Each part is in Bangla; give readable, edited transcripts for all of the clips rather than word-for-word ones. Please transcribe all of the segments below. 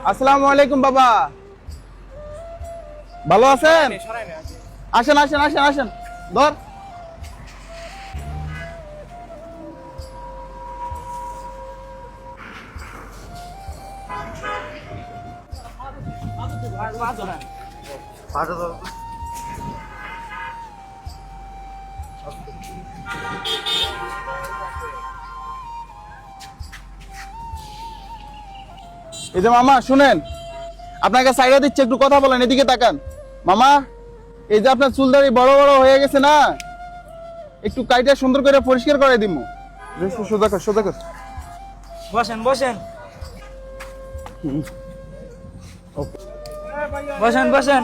আসসালামু আলাইকুম বাবা, ভালো আছেন? আসেন আসেন আসেন আসেন, ধর। এই যে মামা শুনেন, আপনাকে সাইডে দিচ্ছে, একটু কথা বলেন, এদিকে তাকান। মামা, এই যে আপনার চুলদারি বড় বড় হয়ে গেছে না, একটু কাইটা সুন্দর করে পরিষ্কার করে দিমু। সোজা কর, সোজা কর। বসেন বসেন বসেন বসেন।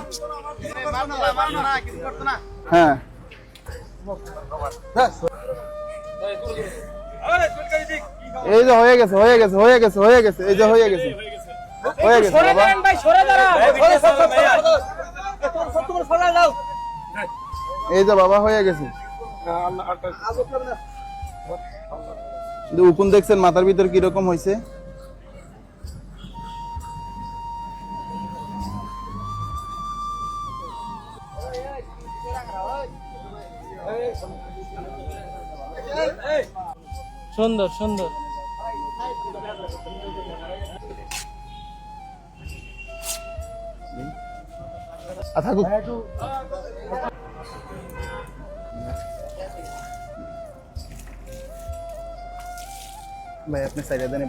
হ্যাঁ, এই যে হয়ে গেছে হয়ে গেছে হয়ে গেছে হয়ে গেছে, এই যে হয়ে গেছে হয়ে গেছে বাবা। এই যে বাবা হয়ে গেছে। উকুন দেখছেন মাথার ভিতর কিরকম হয়েছে? সুন্দর সুন্দর। থাকুক। ভাই আপনি সাইডে দেন।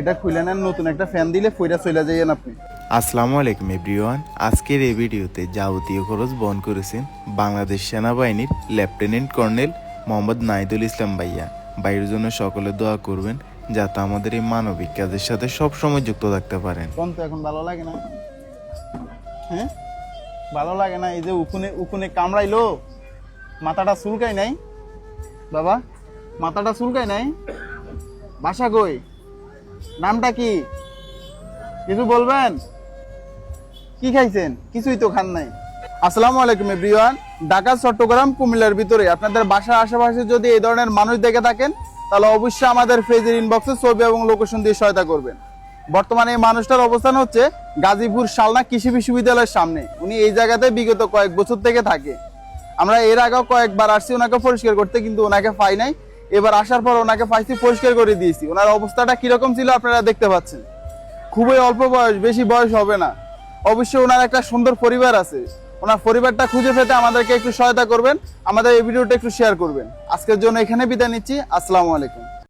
এটা খুলে নেন, নতুন একটা ফ্যান দিলে ফইরা চলে যাইয়েন আপনি। আসসালামু আলাইকুম এভরিওয়ান। আজকের এই ভিডিওতে যাবতীয় খরচ বহন করেছেন বাংলাদেশ সেনাবাহিনীর লেফটেন্যান্ট কর্নেল মোহাম্মদ নাহিদুল ইসলাম ভাইয়া। ভাইয়ের জন্য সকলে দোয়া করবেন যাতে আমাদের এই মানবিক কাজের সাথে সবসময় যুক্ত থাকতে পারেন। কোন তো এখন ভালো লাগে না? হ্যাঁ, ভালো লাগে না? এই যে উকুনে উকুনে কামড়াইলো, মাথাটা চুলকাই নাই বাবা, মাথাটা চুলকাই নাই। বাসা কই? নামটা কি? কিছু বলবেন? কি খাইছেন? কিছুই তো খান নাই। আসসালামু আলাইকুম এভরিওয়ান। ঢাকা, চট্টগ্রাম, কুমিল্লার ভিতরে আপনাদের বাসার আশেপাশে যদি এই ধরনের মানুষ দেখে থাকেন তাহলে অবশ্যই আমাদের পেজের ইনবক্সে ছবি এবং লোকেশন দিয়ে সহায়তা করবেন। বর্তমানে এই মানুষটার অবস্থান হচ্ছে গাজীপুর শালনা কৃষি বিশ্ববিদ্যালয়ের সামনে। উনি এই জায়গাতে বিগত কয়েক বছর থেকে থাকে। আমরা এর আগেও কয়েকবার আসছি ওনাকে পরিষ্কার করতে, কিন্তু ওনাকে পাই নাই। এবার আসার পর ওনাকে পাইছি, পরিষ্কার করে দিয়েছি। ওনার অবস্থাটা কিরকম ছিল আপনারা দেখতে পাচ্ছেন। খুবই অল্প বয়স, বেশি বয়স হবে না। অবশ্যই ওনার একটা সুন্দর পরিবার আছে। ওনার পরিবারটা খুঁজে পেতে আমাদেরকে একটু সহায়তা করবেন, আমাদের এই ভিডিওটা একটু শেয়ার করবেন। আজকের জন্য এখানে বিদায় নিচ্ছি। আসসালামু আলাইকুম।